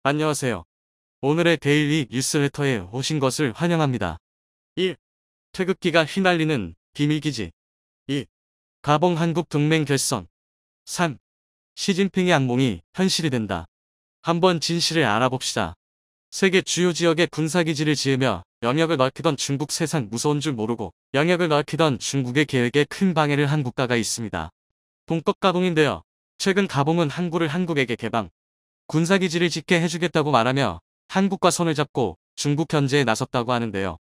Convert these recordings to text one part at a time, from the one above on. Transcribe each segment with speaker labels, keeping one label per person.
Speaker 1: 안녕하세요. 오늘의 데일리 뉴스레터에 오신 것을 환영합니다. 1. 태극기가 휘날리는 비밀기지. 2. 가봉 한국 동맹 결성. 3. 시진핑의 악몽이 현실이 된다. 한번 진실을 알아봅시다. 세계 주요 지역에 군사기지를 지으며 영역을 넓히던 중국 세상 무서운 줄 모르고 영역을 넓히던 중국의 계획에 큰 방해를 한 국가가 있습니다. 동법 가봉인데요. 최근 가봉은 항구를 한국에게 개방, 군사기지를 짓게 해주겠다고 말하며 한국과 손을 잡고 중국 견제에 나섰다고 하는데요.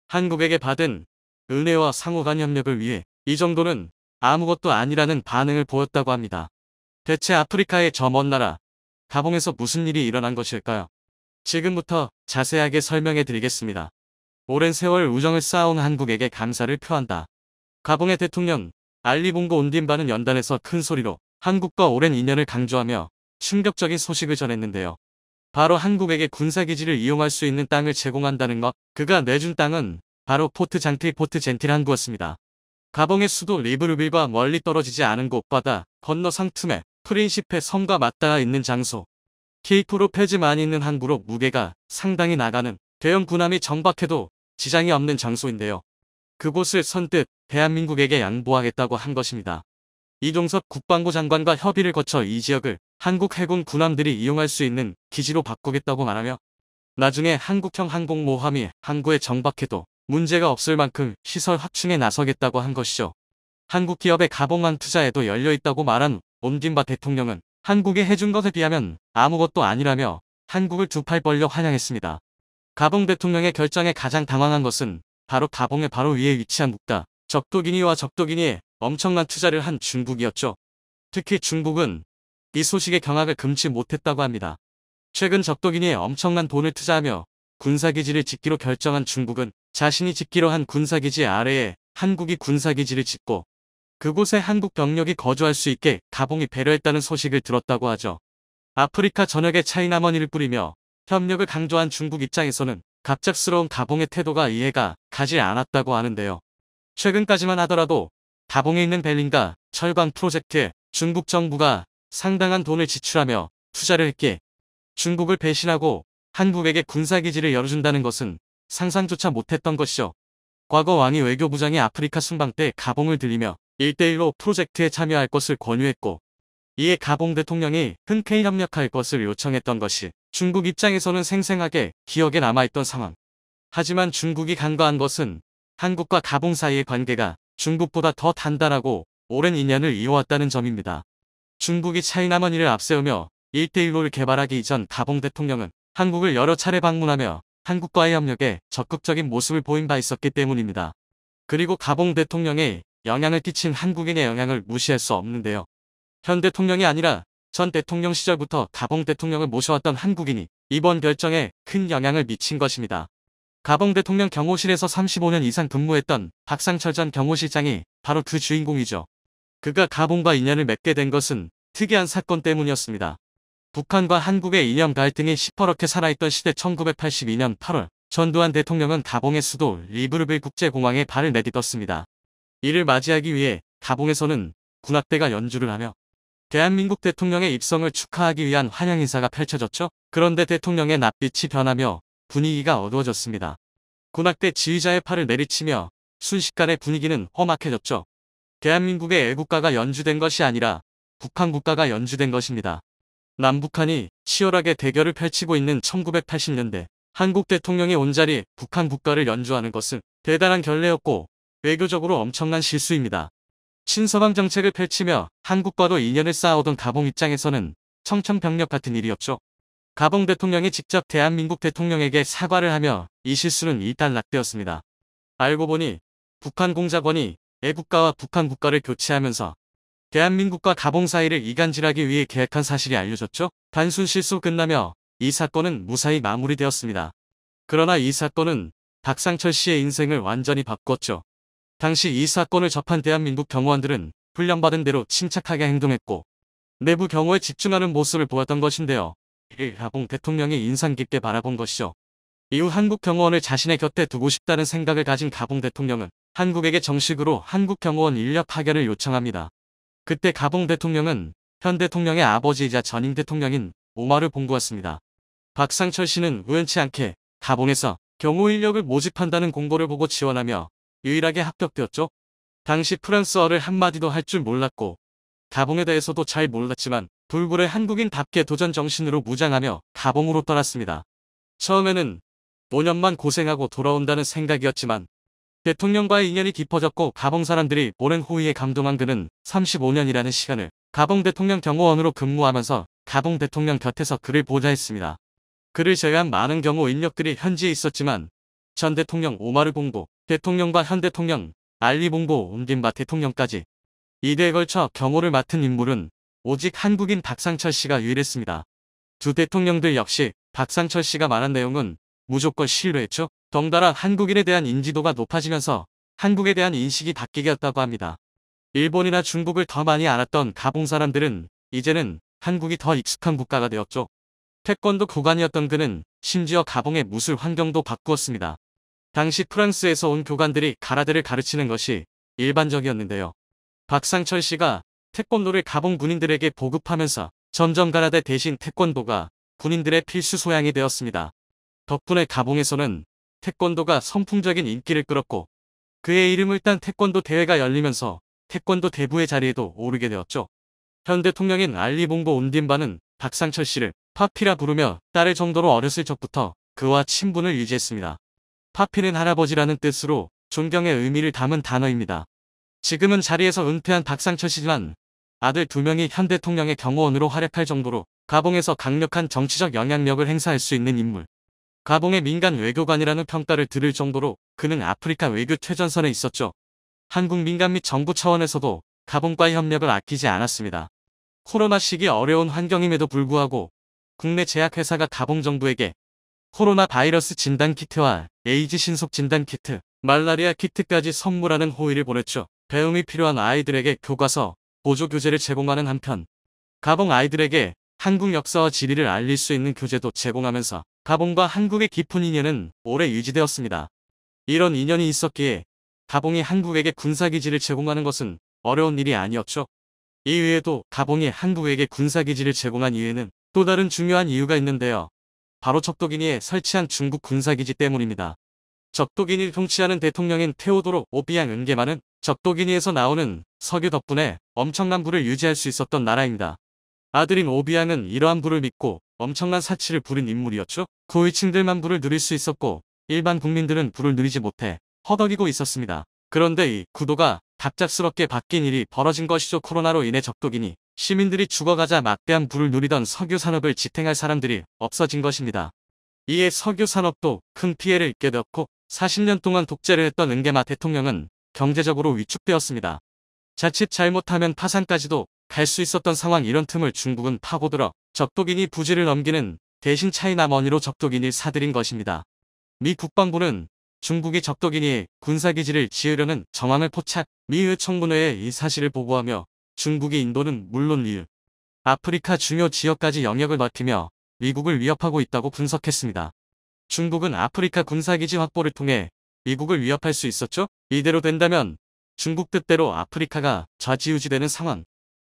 Speaker 1: 한국에게 받은 은혜와 상호간 협력을 위해 이 정도는 아무것도 아니라는 반응을 보였다고 합니다. 대체 아프리카의 저 먼 나라 가봉에서 무슨 일이 일어난 것일까요? 지금부터 자세하게 설명해 드리겠습니다. 오랜 세월 우정을 쌓아온 한국에게 감사를 표한다. 가봉의 대통령 알리 봉고 온딘바는 연단에서 큰 소리로 한국과 오랜 인연을 강조하며 충격적인 소식을 전했는데요. 바로 한국에게 군사기지를 이용할 수 있는 땅을 제공한다는 것. 그가 내준 땅은 바로 포트 젠틸 항구였습니다. 가봉의 수도 리브르빌과 멀리 떨어지지 않은 곳 바다 건너 상툼의 프린시페 섬과 맞닿아 있는 장소. 케이프로 폐지 많이 있는 항구로 무게가 상당히 나가는 대형 군함이 정박해도 지장이 없는 장소인데요. 그곳을 선뜻 대한민국에게 양보하겠다고 한 것입니다. 이종섭 국방부 장관과 협의를 거쳐 이 지역을 한국 해군 군함들이 이용할 수 있는 기지로 바꾸겠다고 말하며 나중에 한국형 항공모함이 항구에 정박해도 문제가 없을 만큼 시설 확충에 나서겠다고 한 것이죠. 한국 기업의 가봉항 투자에도 열려있다고 말한 온딘바 대통령은 한국이 해준 것에 비하면 아무것도 아니라며 한국을 두 팔 벌려 환영했습니다. 가봉 대통령의 결정에 가장 당황한 것은 바로 가봉의 바로 위에 위치한 국가 적도기니에 엄청난 투자를 한 중국이었죠. 특히 중국은 이 소식에 경악을 금치 못했다고 합니다. 최근 적도기니에 엄청난 돈을 투자하며 군사기지를 짓기로 결정한 중국은 자신이 짓기로 한 군사기지 아래에 한국이 군사기지를 짓고 그곳에 한국 병력이 거주할 수 있게 가봉이 배려했다는 소식을 들었다고 하죠. 아프리카 전역에 차이나머니를 뿌리며 협력을 강조한 중국 입장에서는 갑작스러운 가봉의 태도가 이해가 가지 않았다고 하는데요. 최근까지만 하더라도 가봉에 있는 벨린가 철강 프로젝트에 중국 정부가 상당한 돈을 지출하며 투자를 했기에 중국을 배신하고 한국에게 군사기지를 열어준다는 것은 상상조차 못했던 것이죠. 과거 왕이 외교부장이 아프리카 순방 때 가봉을 들리며 1대1로 프로젝트에 참여할 것을 권유했고 이에 가봉 대통령이 흔쾌히 협력할 것을 요청했던 것이 중국 입장에서는 생생하게 기억에 남아있던 상황. 하지만 중국이 간과한 것은 한국과 가봉 사이의 관계가 중국보다 더 단단하고 오랜 인연을 이어왔다는 점입니다. 중국이 차이나머니를 앞세우며 1대1로를 개발하기 이전 가봉 대통령은 한국을 여러 차례 방문하며 한국과의 협력에 적극적인 모습을 보인 바 있었기 때문입니다. 그리고 가봉 대통령에 영향을 끼친 한국인의 영향을 무시할 수 없는데요. 현 대통령이 아니라 전 대통령 시절부터 가봉 대통령을 모셔왔던 한국인이 이번 결정에 큰 영향을 미친 것입니다. 가봉 대통령 경호실에서 35년 이상 근무했던 박상철 전 경호실장이 바로 그 주인공이죠. 그가 가봉과 인연을 맺게 된 것은 특이한 사건 때문이었습니다. 북한과 한국의 이념 갈등이 시퍼렇게 살아있던 시대 1982년 8월 전두환 대통령은 가봉의 수도 리브르빌 국제공항에 발을 내딛었습니다. 이를 맞이하기 위해 가봉에서는 군악대가 연주를 하며 대한민국 대통령의 입성을 축하하기 위한 환영 인사가 펼쳐졌죠. 그런데 대통령의 낯빛이 변하며 분위기가 어두워졌습니다. 군악대 지휘자의 팔을 내리치며 순식간에 분위기는 험악해졌죠. 대한민국의 애국가가 연주된 것이 아니라 북한 국가가 연주된 것입니다. 남북한이 치열하게 대결을 펼치고 있는 1980년대 한국 대통령이 온자리 북한 국가를 연주하는 것은 대단한 결례였고 외교적으로 엄청난 실수입니다. 친서방 정책을 펼치며 한국과도 인연을 쌓아오던 가봉 입장에서는 청천벽력 같은 일이었죠. 가봉 대통령이 직접 대한민국 대통령에게 사과를 하며 이 실수는 일단락되었습니다. 알고 보니 북한 공작원이 애국가와 북한 국가를 교체하면서 대한민국과 가봉 사이를 이간질하기 위해 계획한 사실이 알려졌죠. 단순 실수 끝나며 이 사건은 무사히 마무리되었습니다. 그러나 이 사건은 박상철 씨의 인생을 완전히 바꿨죠. 당시 이 사건을 접한 대한민국 경호원들은 훈련받은 대로 침착하게 행동했고 내부 경호에 집중하는 모습을 보였던 것인데요. 가봉 대통령이 인상 깊게 바라본 것이죠. 이후 한국 경호원을 자신의 곁에 두고 싶다는 생각을 가진 가봉 대통령은 한국에게 정식으로 한국 경호원 인력 파견을 요청합니다. 그때 가봉 대통령은 현 대통령의 아버지이자 전임 대통령인 오마르 봉고였습니다. 박상철 씨는 우연치 않게 가봉에서 경호 인력을 모집한다는 공고를 보고 지원하며 유일하게 합격되었죠. 당시 프랑스어를 한마디도 할 줄 몰랐고 가봉에 대해서도 잘 몰랐지만 불굴의 한국인답게 도전 정신으로 무장하며 가봉으로 떠났습니다. 처음에는 5년만 고생하고 돌아온다는 생각이었지만 대통령과의 인연이 깊어졌고 가봉 사람들이 보낸 호의에 감동한 그는 35년이라는 시간을 가봉 대통령 경호원으로 근무하면서 가봉 대통령 곁에서 그를 보좌했습니다. 그를 제외한 많은 경호 인력들이 현지에 있었지만 전 대통령 오마르 봉고 대통령과 현 대통령 알리 봉고 옹딘바 대통령까지 2대에 걸쳐 경호를 맡은 인물은 오직 한국인 박상철 씨가 유일했습니다. 두 대통령들 역시 박상철 씨가 말한 내용은 무조건 신뢰했죠. 덩달아 한국인에 대한 인지도가 높아지면서 한국에 대한 인식이 바뀌었다고 합니다. 일본이나 중국을 더 많이 알았던 가봉 사람들은 이제는 한국이 더 익숙한 국가가 되었죠. 태권도 교관이었던 그는 심지어 가봉의 무술 환경도 바꾸었습니다. 당시 프랑스에서 온 교관들이 가라데를 가르치는 것이 일반적이었는데요. 박상철 씨가 태권도를 가봉 군인들에게 보급하면서 점점 가라데 대신 태권도가 군인들의 필수 소양이 되었습니다. 덕분에 가봉에서는 태권도가 선풍적인 인기를 끌었고 그의 이름을 딴 태권도 대회가 열리면서 태권도 대부의 자리에도 오르게 되었죠. 현 대통령인 알리 봉고 온딘바는 박상철 씨를 파피라 부르며 딸을 정도로 어렸을 적부터 그와 친분을 유지했습니다. 파피는 할아버지라는 뜻으로 존경의 의미를 담은 단어입니다. 지금은 자리에서 은퇴한 박상철 씨지만 아들 2명이 현 대통령의 경호원으로 활약할 정도로 가봉에서 강력한 정치적 영향력을 행사할 수 있는 인물. 가봉의 민간 외교관이라는 평가를 들을 정도로 그는 아프리카 외교 최전선에 있었죠. 한국 민간 및 정부 차원에서도 가봉과의 협력을 아끼지 않았습니다. 코로나 시기 어려운 환경임에도 불구하고 국내 제약회사가 가봉 정부에게 코로나 바이러스 진단 키트와 에이즈 신속 진단 키트, 말라리아 키트까지 선물하는 호의를 보냈죠. 배움이 필요한 아이들에게 교과서, 보조 교재를 제공하는 한편 가봉 아이들에게 한국 역사와 지리를 알릴 수 있는 교재도 제공하면서 가봉과 한국의 깊은 인연은 오래 유지되었습니다. 이런 인연이 있었기에 가봉이 한국에게 군사기지를 제공하는 것은 어려운 일이 아니었죠. 이외에도 가봉이 한국에게 군사기지를 제공한 이유에는 또 다른 중요한 이유가 있는데요. 바로 적도기니에 설치한 중국 군사기지 때문입니다. 적도기니를 통치하는 대통령인 테오도로 오비앙 은게마는 적도기니에서 나오는 석유 덕분에 엄청난 부를 유지할 수 있었던 나라입니다. 아들인 오비앙은 이러한 부를 믿고 엄청난 사치를 부린 인물이었죠. 고위층들만 부를 누릴 수 있었고 일반 국민들은 부를 누리지 못해 허덕이고 있었습니다. 그런데 이 구도가 갑작스럽게 바뀐 일이 벌어진 것이죠. 코로나로 인해 적도기니 시민들이 죽어가자 막대한 부를 누리던 석유 산업을 지탱할 사람들이 없어진 것입니다. 이에 석유 산업도 큰 피해를 입게 되었고 40년 동안 독재를 했던 은게마 대통령은 경제적으로 위축되었습니다. 자칫 잘못하면 파산까지도 갈 수 있었던 상황. 이런 틈을 중국은 파고들어 적도기니 부지를 넘기는 대신 차이나 머니로 적도기니를 사들인 것입니다. 미 국방부는 중국이 적도기니에 군사기지를 지으려는 정황을 포착, 미 의청문회에 이 사실을 보고하며 중국이 인도는 물론 이유, 아프리카 중요 지역까지 영역을 넓히며 미국을 위협하고 있다고 분석했습니다. 중국은 아프리카 군사기지 확보를 통해 미국을 위협할 수 있었죠? 이대로 된다면 중국 뜻대로 아프리카가 좌지우지되는 상황.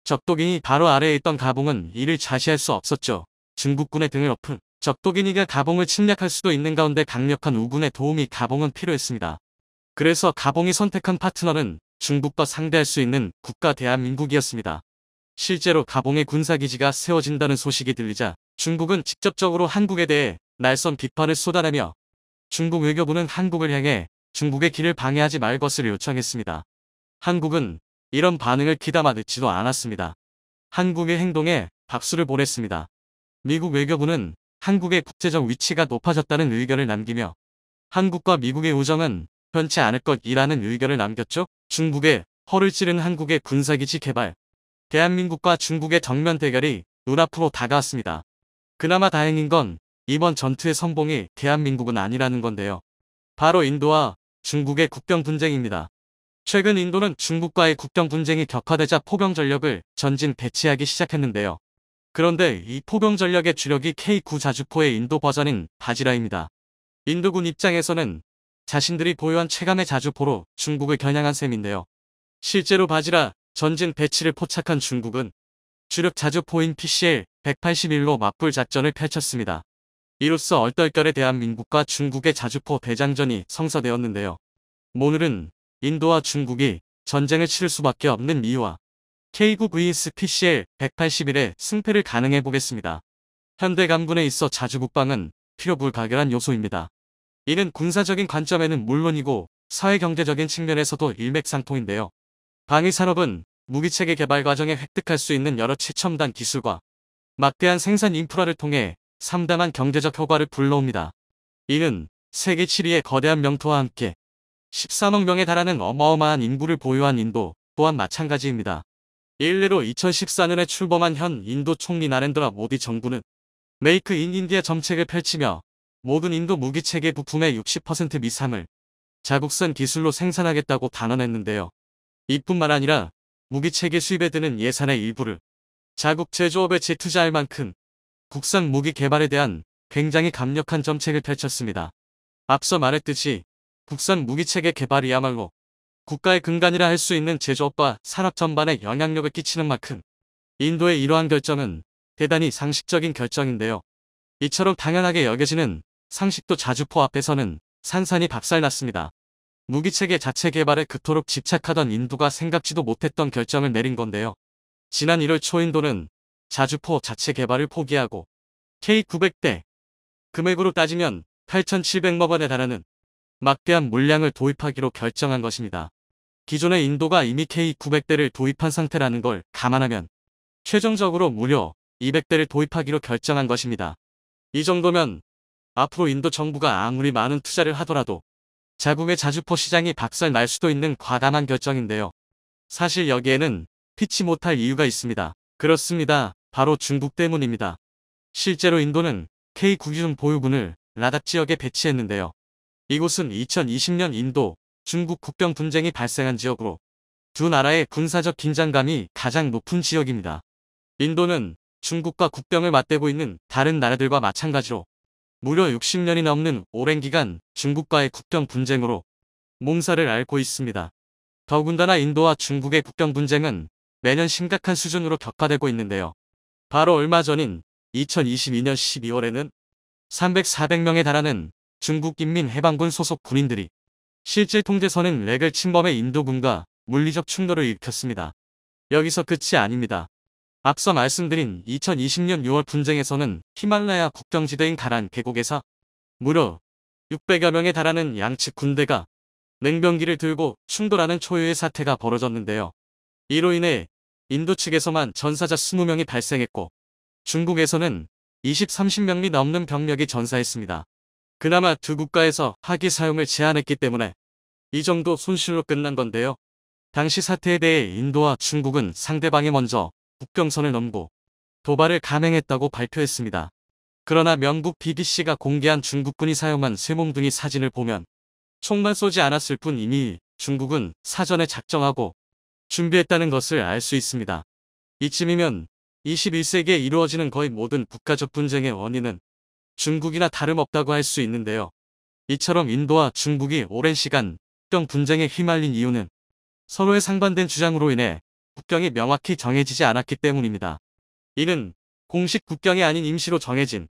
Speaker 1: 적도기니 바로 아래에 있던 가봉은 이를 좌시할 수 없었죠. 중국군의 등을 엎은 적도기니가 가봉을 침략할 수도 있는 가운데 강력한 우군의 도움이 가봉은 필요했습니다. 그래서 가봉이 선택한 파트너는 중국과 상대할 수 있는 국가 대한민국이었습니다. 실제로 가봉의 군사기지가 세워진다는 소식이 들리자 중국은 직접적으로 한국에 대해 날선 비판을 쏟아내며 중국 외교부는 한국을 향해 중국의 길을 방해하지 말 것을 요청했습니다. 한국은 이런 반응을 귀담아 듣지도 않았습니다. 한국의 행동에 박수를 보냈습니다. 미국 외교부는 한국의 국제적 위치가 높아졌다는 의견을 남기며 한국과 미국의 우정은 변치 않을 것이라는 의견을 남겼죠. 중국에 허를 찌른 한국의 군사기지 개발. 대한민국과 중국의 정면 대결이 눈앞으로 다가왔습니다. 그나마 다행인 건 이번 전투의 선봉이 대한민국은 아니라는 건데요. 바로 인도와 중국의 국경 분쟁입니다. 최근 인도는 중국과의 국경 분쟁이 격화되자 포병 전력을 전진 배치하기 시작했는데요. 그런데 이 포병 전력의 주력이 K9 자주포의 인도 버전인 바지라입니다. 인도군 입장에서는 자신들이 보유한 최강의 자주포로 중국을 겨냥한 셈인데요. 실제로 바지라 전진 배치를 포착한 중국은 주력 자주포인 PCL-181로 맞불 작전을 펼쳤습니다. 이로써 얼떨결에 대한민국과 중국의 자주포 대장전이 성사되었는데요. 오늘은 인도와 중국이 전쟁을 치를 수밖에 없는 이유와 K9 vs PCL 181의 승패를 가늠해 보겠습니다. 현대 강군에 있어 자주국방은 필요 불가결한 요소입니다. 이는 군사적인 관점에는 물론이고 사회경제적인 측면에서도 일맥상통인데요. 방위산업은 무기체계 개발 과정에 획득할 수 있는 여러 최첨단 기술과 막대한 생산 인프라를 통해 상당한 경제적 효과를 불러옵니다. 이는 세계 7위의 거대한 명토와 함께 13억 명에 달하는 어마어마한 인구를 보유한 인도 또한 마찬가지입니다. 일례로 2014년에 출범한 현 인도 총리 나렌드라 모디 정부는 메이크 인 인디아 정책을 펼치며 모든 인도 무기체계 부품의 60% 미상을 자국산 기술로 생산하겠다고 단언했는데요. 이뿐만 아니라 무기체계 수입에 드는 예산의 일부를 자국 제조업에 재투자할 만큼 국산 무기 개발에 대한 굉장히 강력한 정책을 펼쳤습니다. 앞서 말했듯이 국산 무기체계 개발이야말로 국가의 근간이라 할 수 있는 제조업과 산업 전반에 영향력을 끼치는 만큼 인도의 이러한 결정은 대단히 상식적인 결정인데요. 이처럼 당연하게 여겨지는 상식도 자주포 앞에서는 산산이 박살났습니다. 무기체계 자체 개발에 그토록 집착하던 인도가 생각지도 못했던 결정을 내린 건데요. 지난 1월 초 인도는 자주포 자체 개발을 포기하고 K900대, 금액으로 따지면 8,700억 원에 달하는 막대한 물량을 도입하기로 결정한 것입니다. 기존의 인도가 이미 K900대를 도입한 상태라는 걸 감안하면 최종적으로 무려 200대를 도입하기로 결정한 것입니다. 이 정도면 앞으로 인도 정부가 아무리 많은 투자를 하더라도 자국의 자주포 시장이 박살 날 수도 있는 과감한 결정인데요. 사실 여기에는 피치 못할 이유가 있습니다. 그렇습니다. 바로 중국 때문입니다. 실제로 인도는 K9중 보유군을 라닥 지역에 배치했는데요. 이곳은 2020년 인도, 중국 국경 분쟁이 발생한 지역으로 두 나라의 군사적 긴장감이 가장 높은 지역입니다. 인도는 중국과 국경을 맞대고 있는 다른 나라들과 마찬가지로 무려 60년이 넘는 오랜 기간 중국과의 국경 분쟁으로 몸살을 앓고 있습니다. 더군다나 인도와 중국의 국경 분쟁은 매년 심각한 수준으로 격화되고 있는데요. 바로 얼마 전인 2022년 12월에는 300-400명에 달하는 중국인민해방군 소속 군인들이 실제 통제선은 렉을 침범해 인도군과 물리적 충돌을 일으켰습니다. 여기서 끝이 아닙니다. 앞서 말씀드린 2020년 6월 분쟁에서는 히말라야 국경지대인 가란 계곡에서 무려 600여 명에 달하는 양측 군대가 냉병기를 들고 충돌하는 초유의 사태가 벌어졌는데요. 이로 인해 인도 측에서만 전사자 20명이 발생했고 중국에서는 20-30명이 넘는 병력이 전사했습니다. 그나마 두 국가에서 화기 사용을 제한했기 때문에 이 정도 손실로 끝난 건데요. 당시 사태에 대해 인도와 중국은 상대방이 먼저 국경선을 넘고 도발을 감행했다고 발표했습니다. 그러나 영국 BBC가 공개한 중국군이 사용한 쇠몽둥이 사진을 보면 총만 쏘지 않았을 뿐 이미 중국은 사전에 작정하고 준비했다는 것을 알 수 있습니다. 이쯤이면 21세기에 이루어지는 거의 모든 국가적 분쟁의 원인은 중국이나 다름없다고 할 수 있는데요. 이처럼 인도와 중국이 오랜 시간 국경 분쟁에 휘말린 이유는 서로의 상반된 주장으로 인해 국경이 명확히 정해지지 않았기 때문입니다. 이는 공식 국경이 아닌 임시로 정해진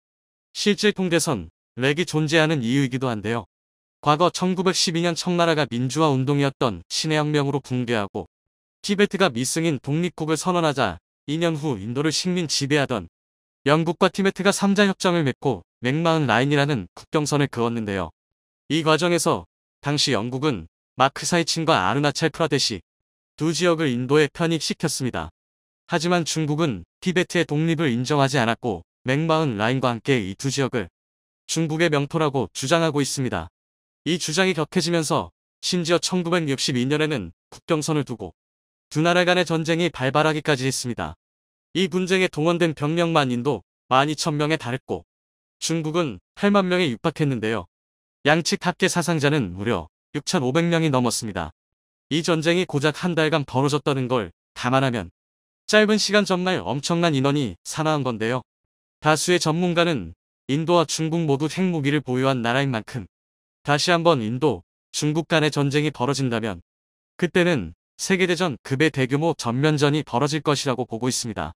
Speaker 1: 실질 통제선, 렉이 존재하는 이유이기도 한데요. 과거 1912년 청나라가 민주화 운동이었던 신해혁명으로 붕괴하고 티베트가 미승인 독립국을 선언하자 2년 후 인도를 식민 지배하던 영국과 티베트가 3자 협정을 맺고 맥마흔 라인이라는 국경선을 그었는데요. 이 과정에서 당시 영국은 마크사이친과 아르나찰 프라데시 두 지역을 인도에 편입시켰습니다. 하지만 중국은 티베트의 독립을 인정하지 않았고 맥마흔 라인과 함께 이 두 지역을 중국의 명토라고 주장하고 있습니다. 이 주장이 격해지면서 심지어 1962년에는 국경선을 두고 두 나라 간의 전쟁이 발발하기까지 했습니다. 이 분쟁에 동원된 병력만 인도 12,000명에 달했고 중국은 8만 명에 육박했는데요. 양측 합계 사상자는 무려 6,500명이 넘었습니다. 이 전쟁이 고작 한 달간 벌어졌다는 걸 감안하면 짧은 시간 정말 엄청난 인원이 사망한 건데요. 다수의 전문가는 인도와 중국 모두 핵무기를 보유한 나라인 만큼 다시 한번 인도, 중국 간의 전쟁이 벌어진다면 그때는 세계대전 급의 대규모 전면전이 벌어질 것이라고 보고 있습니다.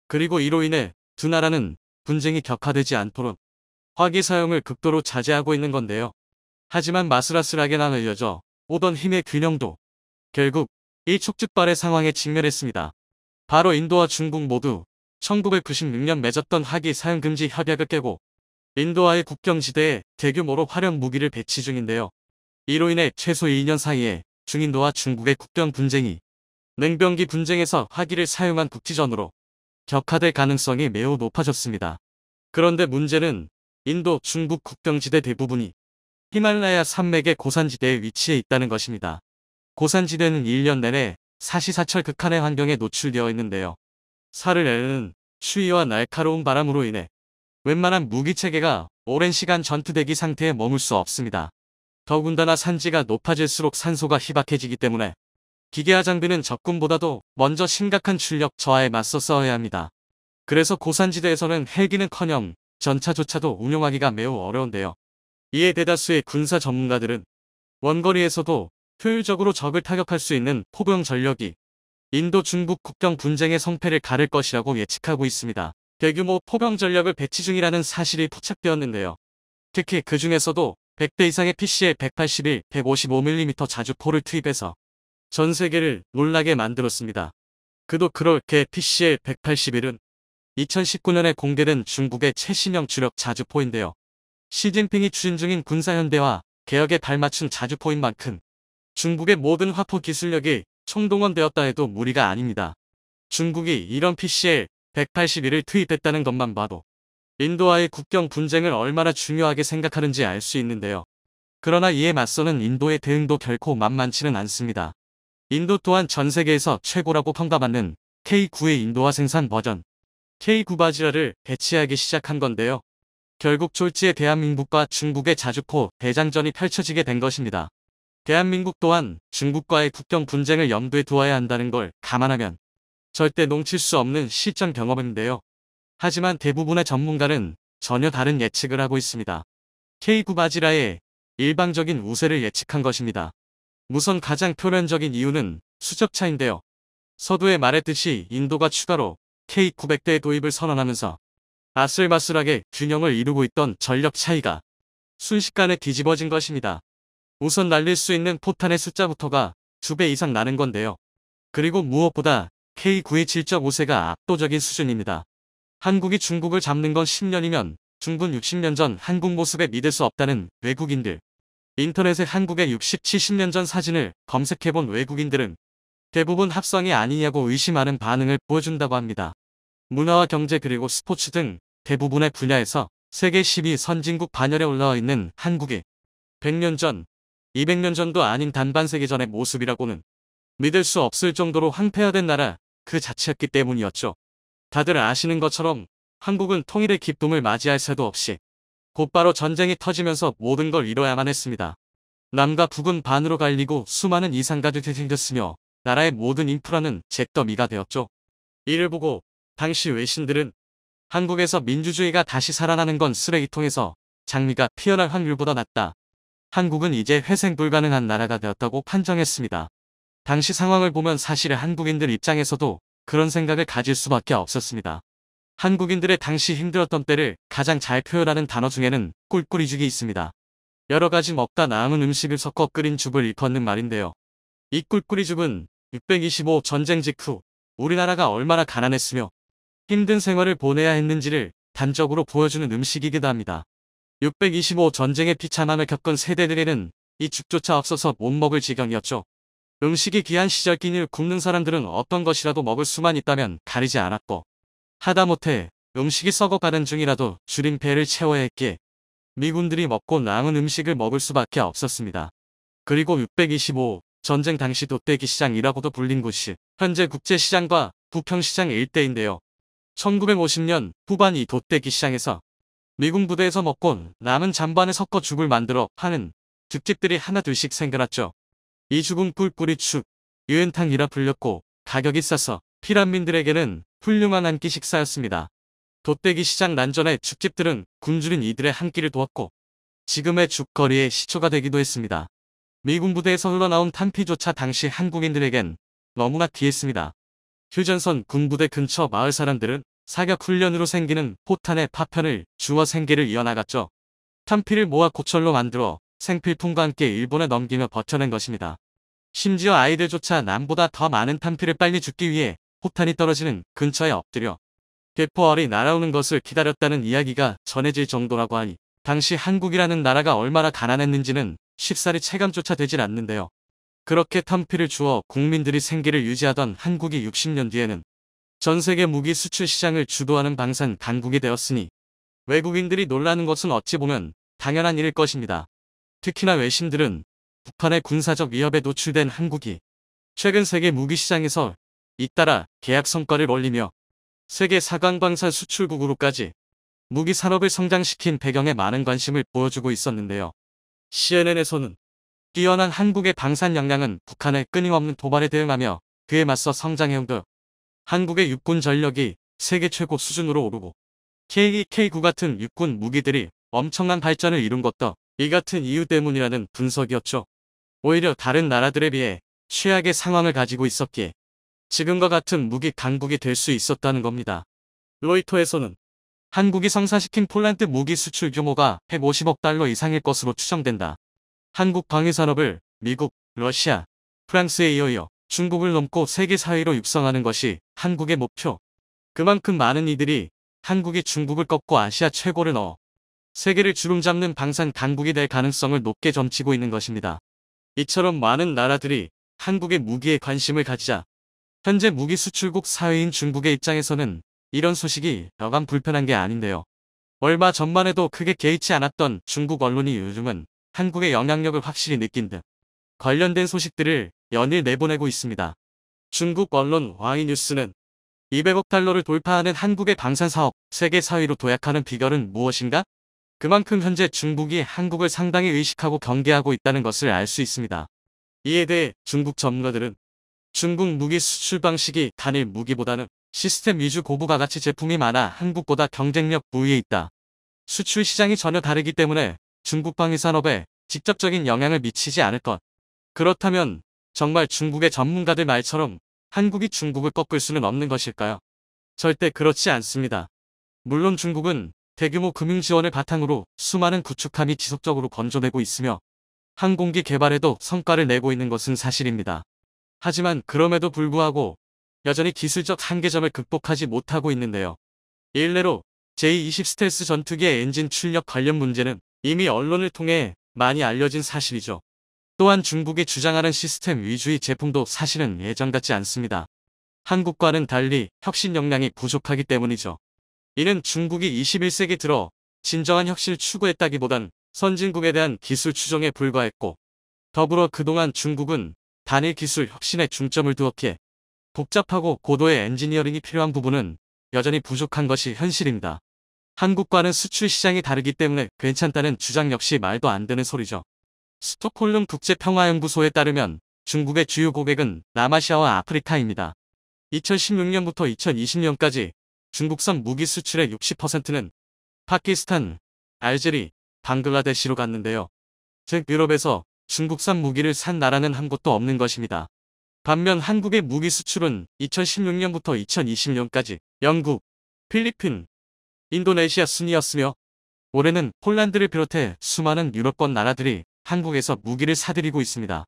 Speaker 1: 그리고 이로 인해 두 나라는 분쟁이 격화되지 않도록 화기 사용을 극도로 자제하고 있는 건데요. 하지만 마슬아슬하게 나눠져 오던 힘의 균형도 결국 일촉즉발의 상황에 직면했습니다. 바로 인도와 중국 모두 1996년 맺었던 화기 사용 금지 협약을 깨고 인도와의 국경지대에 대규모로 화력 무기를 배치 중인데요. 이로 인해 최소 2년 사이에 중인도와 중국의 국경 분쟁이 냉병기 분쟁에서 화기를 사용한 국지전으로 격화될 가능성이 매우 높아졌습니다. 그런데 문제는 인도, 중국 국경지대 대부분이 히말라야 산맥의 고산지대에 위치해 있다는 것입니다. 고산지대는 1년 내내 사시사철 극한의 환경에 노출되어 있는데요. 살을 내리는 추위와 날카로운 바람으로 인해 웬만한 무기체계가 오랜 시간 전투대기 상태에 머물 수 없습니다. 더군다나 산지가 높아질수록 산소가 희박해지기 때문에 기계화 장비는 적군보다도 먼저 심각한 출력 저하에 맞서 싸워야 합니다. 그래서 고산지대에서는 헬기는커녕 전차조차도 운용하기가 매우 어려운데요. 이에 대다수의 군사 전문가들은 원거리에서도 효율적으로 적을 타격할 수 있는 포병 전력이 인도 중국 국경 분쟁의 성패를 가를 것이라고 예측하고 있습니다. 대규모 포병 전력을 배치 중이라는 사실이 포착되었는데요. 특히 그 중에서도 100대 이상의 PCL 181, 155mm 자주포를 투입해서 전 세계를 놀라게 만들었습니다. 그도 그렇게 PCL 181은 2019년에 공개된 중국의 최신형 주력 자주포인데요. 시진핑이 추진 중인 군사현대화 개혁에 발맞춘 자주포인 만큼 중국의 모든 화포 기술력이 총동원되었다 해도 무리가 아닙니다. 중국이 이런 PCL 181을 투입했다는 것만 봐도 인도와의 국경 분쟁을 얼마나 중요하게 생각하는지 알 수 있는데요. 그러나 이에 맞서는 인도의 대응도 결코 만만치는 않습니다. 인도 또한 전 세계에서 최고라고 평가받는 K9의 인도화 생산 버전 K9 바지라를 배치하기 시작한 건데요. 결국 졸지에 대한민국과 중국의 자주포 대장전이 펼쳐지게 된 것입니다. 대한민국 또한 중국과의 국경 분쟁을 염두에 두어야 한다는 걸 감안하면 절대 놓칠 수 없는 실전 경험인데요. 하지만 대부분의 전문가는 전혀 다른 예측을 하고 있습니다. K9 바지라의 일방적인 우세를 예측한 것입니다. 우선 가장 표면적인 이유는 수적 차인데요. 서두에 말했듯이 인도가 추가로 K900대의 도입을 선언하면서 아슬바슬하게 균형을 이루고 있던 전력 차이가 순식간에 뒤집어진 것입니다. 우선 날릴 수 있는 포탄의 숫자부터가 2배 이상 나는 건데요. 그리고 무엇보다 K9의 질적 우세가 압도적인 수준입니다. 한국이 중국을 잡는 건 10년이면 중군 60년 전 한국 모습에 믿을 수 없다는 외국인들. 인터넷에 한국의 60, 70년 전 사진을 검색해본 외국인들은 대부분 합성이 아니냐고 의심하는 반응을 보여준다고 합니다. 문화와 경제 그리고 스포츠 등 대부분의 분야에서 세계 10위 선진국 반열에 올라와 있는 한국이 100년 전, 200년 전도 아닌 단반세기전의 모습이라고는 믿을 수 없을 정도로 황폐화된 나라 그 자체였기 때문이었죠. 다들 아시는 것처럼 한국은 통일의 기쁨을 맞이할 새도 없이 곧바로 전쟁이 터지면서 모든 걸 이뤄야만 했습니다. 남과 북은 반으로 갈리고 수많은 이산가족이 생겼으며 나라의 모든 인프라는 잿더미가 되었죠. 이를 보고 당시 외신들은 한국에서 민주주의가 다시 살아나는 건 쓰레기통에서 장미가 피어날 확률보다 낮다. 한국은 이제 회생 불가능한 나라가 되었다고 판정했습니다. 당시 상황을 보면 사실 한국인들 입장에서도 그런 생각을 가질 수밖에 없었습니다. 한국인들의 당시 힘들었던 때를 가장 잘 표현하는 단어 중에는 꿀꿀이죽이 있습니다. 여러 가지 먹다 남은 음식을 섞어 끓인 죽을 일컫는 말인데요. 이 꿀꿀이죽은 625 전쟁 직후 우리나라가 얼마나 가난했으며 힘든 생활을 보내야 했는지를 단적으로 보여주는 음식이기도 합니다. 625 전쟁의 비참함을 겪은 세대들에는 이 죽조차 없어서 못 먹을 지경이었죠. 음식이 귀한 시절 끼니를 굶는 사람들은 어떤 것이라도 먹을 수만 있다면 가리지 않았고 하다못해 음식이 썩어가는 중이라도 줄인 배를 채워야 했기에 미군들이 먹고 남은 음식을 먹을 수밖에 없었습니다. 그리고 625 전쟁 당시 돛대기 시장이라고도 불린 곳이 현재 국제시장과 북평시장 일대인데요. 1950년 후반 이 돛대기 시장에서 미군 부대에서 먹고 남은 잔반을 섞어 죽을 만들어 파는 죽집들이 하나둘씩 생겨났죠. 이 죽은 꿀꿀이죽, 유엔탕이라 불렸고 가격이 싸서 피란민들에게는 훌륭한 한 끼 식사였습니다. 돛대기 시장 난전의 죽집들은 굶주린 이들의 한 끼를 도왔고 지금의 죽거리의 시초가 되기도 했습니다. 미군 부대에서 흘러나온 탄피조차 당시 한국인들에겐 너무나 귀했습니다. 휴전선 군부대 근처 마을 사람들은 사격 훈련으로 생기는 포탄의 파편을 주워 생계를 이어나갔죠. 탄피를 모아 고철로 만들어 생필품과 함께 일본에 넘기며 버텨낸 것입니다. 심지어 아이들조차 남보다 더 많은 탄피를 빨리 줍기 위해 포탄이 떨어지는 근처에 엎드려 대포알이 날아오는 것을 기다렸다는 이야기가 전해질 정도라고 하니 당시 한국이라는 나라가 얼마나 가난했는지는 쉽사리 체감조차 되질 않는데요. 그렇게 탄피를 주어 국민들이 생계를 유지하던 한국이 60년 뒤에는 전 세계 무기 수출 시장을 주도하는 방산 강국이 되었으니 외국인들이 놀라는 것은 어찌 보면 당연한 일일 것입니다. 특히나 외신들은 북한의 군사적 위협에 노출된 한국이 최근 세계 무기 시장에서 잇따라 계약 성과를 올리며 세계 4강 방산 수출국으로까지 무기 산업을 성장시킨 배경에 많은 관심을 보여주고 있었는데요. CNN에서는 뛰어난 한국의 방산 역량은 북한의 끊임없는 도발에 대응하며 그에 맞서 성장해온 듯 한국의 육군 전력이 세계 최고 수준으로 오르고 K2, K9 같은 육군 무기들이 엄청난 발전을 이룬 것도 이 같은 이유 때문이라는 분석이었죠. 오히려 다른 나라들에 비해 최악의 상황을 가지고 있었기에 지금과 같은 무기 강국이 될 수 있었다는 겁니다. 로이터에서는 한국이 성사시킨 폴란드 무기 수출 규모가 150억 달러 이상일 것으로 추정된다. 한국 방위산업을 미국, 러시아, 프랑스에 이어 중국을 넘고 세계 4위로 육성하는 것이 한국의 목표. 그만큼 많은 이들이 한국이 중국을 꺾고 아시아 최고를 넣어 세계를 주름잡는 방산 강국이 될 가능성을 높게 점치고 있는 것입니다. 이처럼 많은 나라들이 한국의 무기에 관심을 가지자 현재 무기 수출국 4위인 중국의 입장에서는 이런 소식이 여간 불편한 게 아닌데요. 얼마 전만 해도 크게 개의치 않았던 중국 언론이 요즘은 한국의 영향력을 확실히 느낀 듯 관련된 소식들을 연일 내보내고 있습니다. 중국 언론 와이뉴스는 200억 달러를 돌파하는 한국의 방산사업 세계 4위로 도약하는 비결은 무엇인가? 그만큼 현재 중국이 한국을 상당히 의식하고 경계하고 있다는 것을 알 수 있습니다. 이에 대해 중국 전문가들은 중국 무기 수출 방식이 단일 무기보다는 시스템 위주 고부가 가치 제품이 많아 한국보다 경쟁력 우위에 있다. 수출 시장이 전혀 다르기 때문에 중국 방위산업에 직접적인 영향을 미치지 않을 것. 그렇다면 정말 중국의 전문가들 말처럼 한국이 중국을 꺾을 수는 없는 것일까요? 절대 그렇지 않습니다. 물론 중국은 대규모 금융 지원을 바탕으로 수많은 구축함이 지속적으로 건조되고 있으며 항공기 개발에도 성과를 내고 있는 것은 사실입니다. 하지만 그럼에도 불구하고 여전히 기술적 한계점을 극복하지 못하고 있는데요. 일례로 J-20 스텔스 전투기의 엔진 출력 관련 문제는 이미 언론을 통해 많이 알려진 사실이죠. 또한 중국이 주장하는 시스템 위주의 제품도 사실은 예전 같지 않습니다. 한국과는 달리 혁신 역량이 부족하기 때문이죠. 이는 중국이 21세기 들어 진정한 혁신을 추구했다기보단 선진국에 대한 기술 추종에 불과했고 더불어 그동안 중국은 단일 기술 혁신에 중점을 두었기에 복잡하고 고도의 엔지니어링이 필요한 부분은 여전히 부족한 것이 현실입니다. 한국과는 수출 시장이 다르기 때문에 괜찮다는 주장 역시 말도 안 되는 소리죠. 스톡홀름 국제평화연구소에 따르면 중국의 주요 고객은 남아시아와 아프리카입니다. 2016년부터 2020년까지 중국산 무기 수출의 60%는 파키스탄, 알제리, 방글라데시로 갔는데요. 즉 유럽에서 중국산 무기를 산 나라는 한 곳도 없는 것입니다. 반면 한국의 무기 수출은 2016년부터 2020년까지 영국, 필리핀, 인도네시아 순이었으며 올해는 폴란드를 비롯해 수많은 유럽권 나라들이 한국에서 무기를 사들이고 있습니다.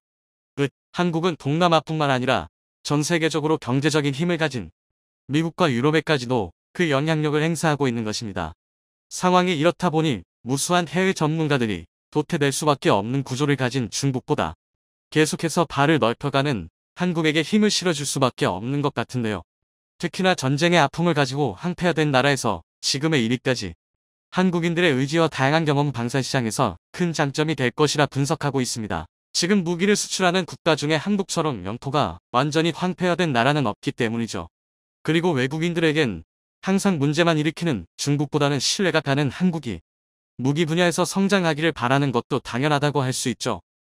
Speaker 1: 한국은 동남아뿐만 아니라 전 세계적으로 경제적인 힘을 가진 미국과 유럽에까지도 그 영향력을 행사하고 있는 것입니다. 상황이 이렇다 보니 무수한 해외 전문가들이 도태될 수밖에 없는 구조를 가진 중국보다 계속해서 발을 넓혀가는 한국에게 힘을 실어줄 수밖에 없는 것 같은데요. 특히나 전쟁의 아픔을 가지고 항폐화된 나라에서 지금의 이리까지 한국인들의 의지와 다양한 경험 방산시장에서 큰 장점이 될 것이라 분석하고 있습니다. 지금 무기를 수출하는 국가 중에 한국처럼 영토가 완전히 황폐화된 나라는 없기 때문이죠. 그리고 외국인들에겐 항상 문제만 일으키는 중국보다는 신뢰가 가는 한국이 무기 분야에서 성장하기를 바라는 것도 당연하다고 할 수 있죠.